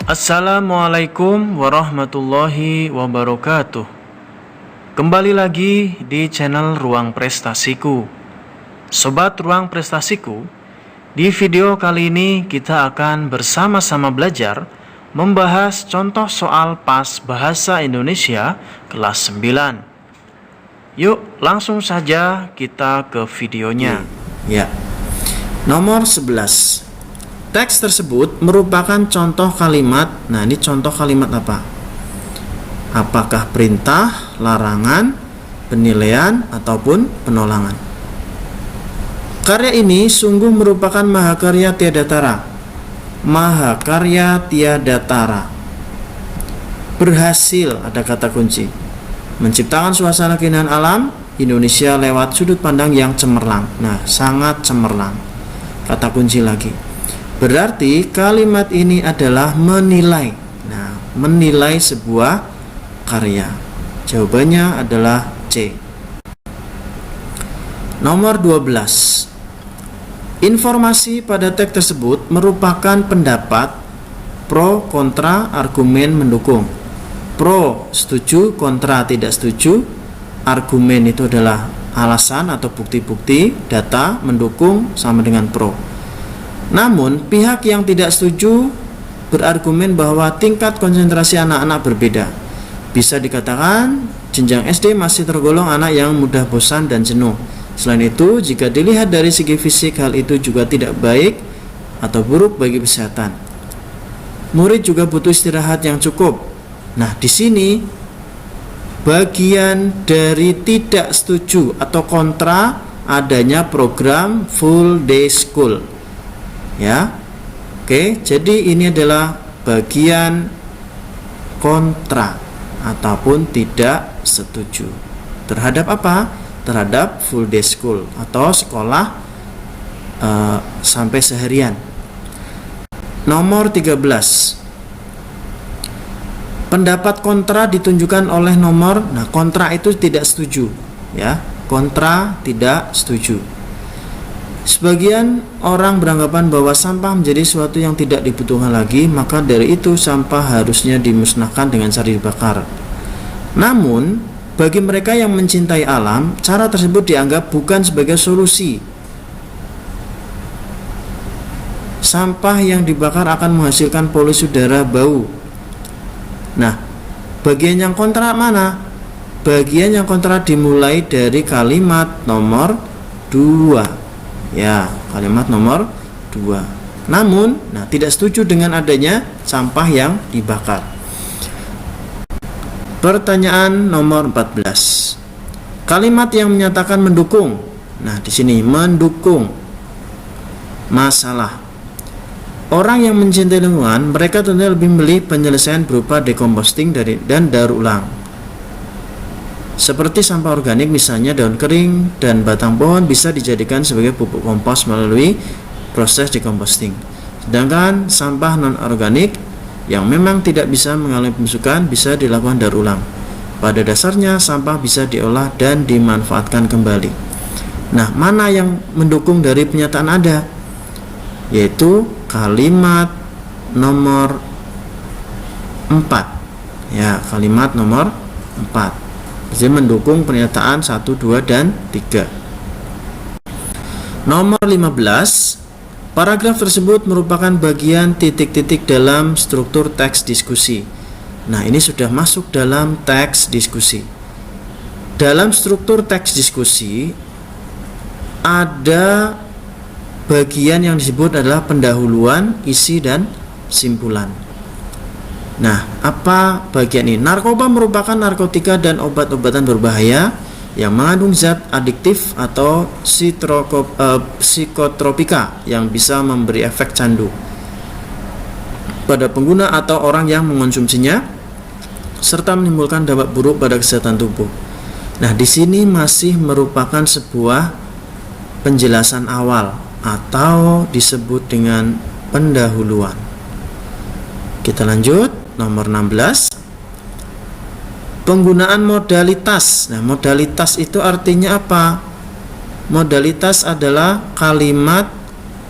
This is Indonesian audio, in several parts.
Assalamualaikum warahmatullahi wabarakatuh. Kembali lagi di channel Ruang Prestasiku. Sobat Ruang Prestasiku, di video kali ini kita akan bersama-sama belajar membahas contoh soal PAS Bahasa Indonesia kelas 9. Yuk langsung saja kita ke videonya. Ya. Nomor 11. Teks tersebut merupakan contoh kalimat. Nah, ini contoh kalimat apa? Apakah perintah, larangan, penilaian, ataupun penolakan? Karya ini sungguh merupakan mahakarya tiada tara. Mahakarya tiada tara. Berhasil, ada kata kunci, menciptakan suasana keindahan alam Indonesia lewat sudut pandang yang cemerlang. Nah, sangat cemerlang. Kata kunci lagi. Berarti kalimat ini adalah menilai. Nah, menilai sebuah karya. Jawabannya adalah C. Nomor 12. Informasi pada teks tersebut merupakan pendapat pro, kontra, argumen, mendukung. Pro, setuju, kontra, tidak setuju. Argumen itu adalah alasan atau bukti-bukti, data, mendukung sama dengan pro. Namun, pihak yang tidak setuju berargumen bahwa tingkat konsentrasi anak-anak berbeda. Bisa dikatakan jenjang SD masih tergolong anak yang mudah bosan dan jenuh. Selain itu, jika dilihat dari segi fisik, hal itu juga tidak baik atau buruk bagi kesehatan. Murid juga butuh istirahat yang cukup. Nah, di sini bagian dari tidak setuju atau kontra adanya program full day school. Ya. Oke, jadi ini adalah bagian kontra ataupun tidak setuju. Terhadap apa? Terhadap full day school atau sekolah sampai seharian. Nomor 13. Pendapat kontra ditunjukkan oleh nomor. Nah, kontra itu tidak setuju, ya. Kontra tidak setuju. Sebagian orang beranggapan bahwa sampah menjadi sesuatu yang tidak dibutuhkan lagi, maka dari itu sampah harusnya dimusnahkan dengan cara dibakar. Namun, bagi mereka yang mencintai alam, cara tersebut dianggap bukan sebagai solusi. Sampah yang dibakar akan menghasilkan polusi udara, bau. Nah, bagian yang kontra mana? Bagian yang kontra dimulai dari kalimat nomor 2. Ya, kalimat nomor 2. Namun, tidak setuju dengan adanya sampah yang dibakar. Pertanyaan nomor 14. Kalimat yang menyatakan mendukung. Nah, di sini mendukung masalah. Orang yang mencintai lingkungan, mereka tentunya lebih memilih penyelesaian berupa dekomposting dan daur ulang. Seperti sampah organik, misalnya daun kering dan batang pohon bisa dijadikan sebagai pupuk kompos melalui proses dekomposting. Sedangkan sampah non-organik yang memang tidak bisa mengalami pembusukan bisa dilakukan daur ulang. Pada dasarnya sampah bisa diolah dan dimanfaatkan kembali. Nah, mana yang mendukung dari pernyataan ada? Yaitu kalimat nomor 4. Ya, kalimat nomor 4. Jadi mendukung pernyataan 1, 2, dan 3. Nomor 15. Paragraf tersebut merupakan bagian titik-titik dalam struktur teks diskusi. Nah, ini sudah masuk dalam teks diskusi. Dalam struktur teks diskusi ada bagian yang disebut adalah pendahuluan, isi, dan simpulan. Nah, apa bagian ini? Narkoba merupakan narkotika dan obat-obatan berbahaya yang mengandung zat adiktif atau psikotropika yang bisa memberi efek candu pada pengguna atau orang yang mengonsumsinya, serta menimbulkan dampak buruk pada kesehatan tubuh. Nah, di sini masih merupakan sebuah penjelasan awal atau disebut dengan pendahuluan. Kita lanjut, nomor 16. Penggunaan modalitas. Nah, modalitas itu artinya apa? Modalitas adalah kalimat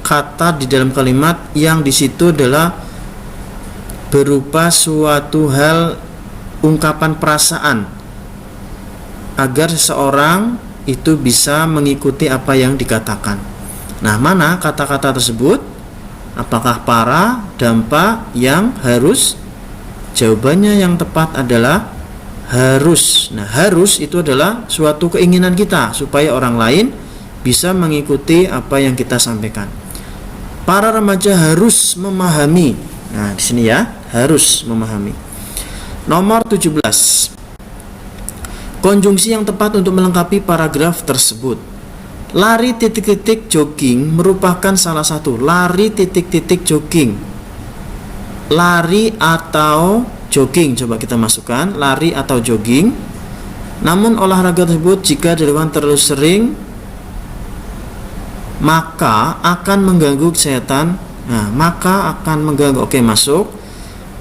kata di dalam kalimat yang di situ adalah berupa suatu hal, ungkapan perasaan, agar seseorang itu bisa mengikuti apa yang dikatakan. Nah, mana kata-kata tersebut? Apakah para, dampak, yang, harus? Jawabannya yang tepat adalah harus. Nah, harus itu adalah suatu keinginan kita supaya orang lain bisa mengikuti apa yang kita sampaikan. Para remaja harus memahami. Nah, di sini ya, harus memahami. Nomor 17. Konjungsi yang tepat untuk melengkapi paragraf tersebut. Lari titik-titik jogging merupakan salah satu. Lari titik-titik jogging. Lari atau jogging, coba kita masukkan lari atau jogging. Namun olahraga tersebut jika dilakukan terlalu sering maka akan mengganggu kesehatan. Nah, maka akan mengganggu. Oke, masuk.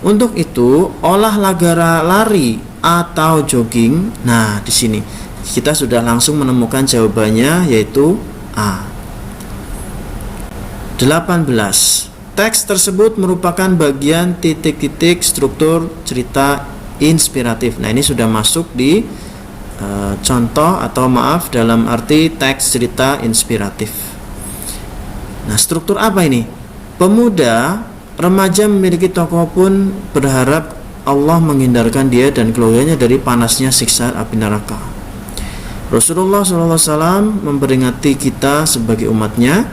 Untuk itu, olahraga lari atau jogging. Nah, di sini kita sudah langsung menemukan jawabannya, yaitu A. 18. Teks tersebut merupakan bagian titik-titik struktur cerita inspiratif. Nah, ini sudah masuk di contoh atau maaf dalam arti teks cerita inspiratif. Nah, struktur apa ini? Pemuda remaja memiliki tokoh pun berharap Allah menghindarkan dia dan keluarganya dari panasnya siksa api neraka. Rasulullah SAW memperingati kita sebagai umatnya,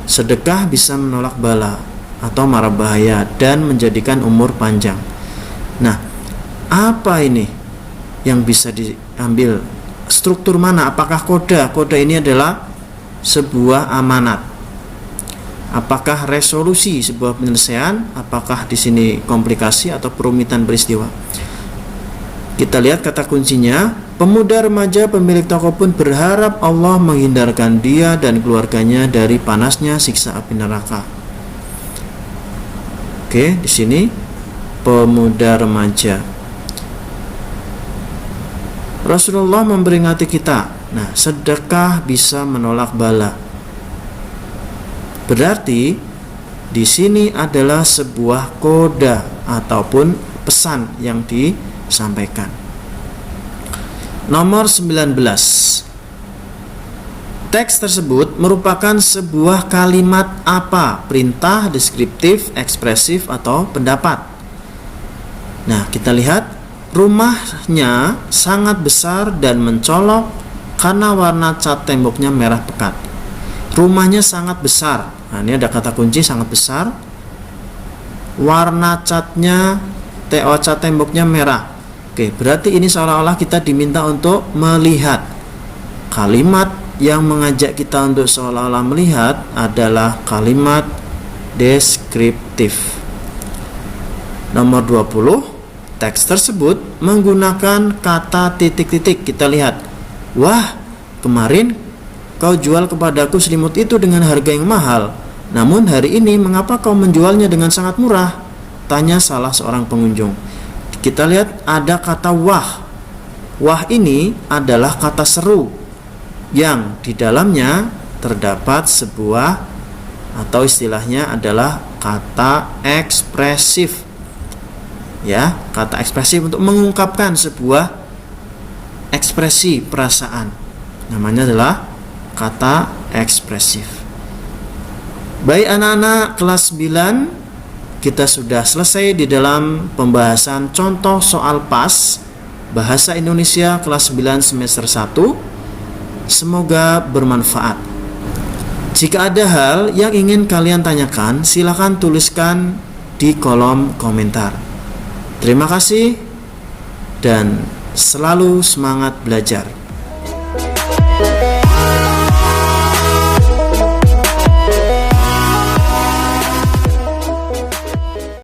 sedekah bisa menolak bala atau mara bahaya dan menjadikan umur panjang. Nah, apa ini yang bisa diambil? Struktur mana? Apakah koda? Koda ini adalah sebuah amanat. Apakah resolusi sebuah penyelesaian? Apakah di sini komplikasi atau perumitan peristiwa? Kita lihat kata kuncinya. Pemuda remaja pemilik toko pun berharap Allah menghindarkan dia dan keluarganya dari panasnya siksa api neraka. Oke, di sini pemuda remaja. Rasulullah memperingati kita. Nah, sedekah bisa menolak bala. Berarti di sini adalah sebuah koda ataupun pesan yang disampaikan. Nomor 19. Teks tersebut merupakan sebuah kalimat apa? Perintah, deskriptif, ekspresif, atau pendapat. Nah, kita lihat rumahnya sangat besar dan mencolok karena warna cat temboknya merah pekat. Rumahnya sangat besar. Nah, ini ada kata kunci sangat besar. Warna catnya, cat temboknya merah. Oke, berarti ini seolah-olah kita diminta untuk melihat. Kalimat yang mengajak kita untuk seolah-olah melihat adalah kalimat deskriptif. Nomor 20, teks tersebut menggunakan kata titik-titik. Kita lihat. Wah, kemarin kau jual kepadaku selimut itu dengan harga yang mahal. Namun hari ini mengapa kau menjualnya dengan sangat murah? Tanya salah seorang pengunjung. Kita lihat ada kata wah. Wah ini adalah kata seru yang di dalamnya terdapat sebuah atau istilahnya adalah kata ekspresif. Ya, kata ekspresif untuk mengungkapkan sebuah ekspresi perasaan. Namanya adalah kata ekspresif. Baik anak-anak kelas 9, kita sudah selesai di dalam pembahasan contoh soal PAS Bahasa Indonesia kelas 9 semester 1. Semoga bermanfaat. Jika ada hal yang ingin kalian tanyakan, silakan tuliskan di kolom komentar. Terima kasih dan selalu semangat belajar.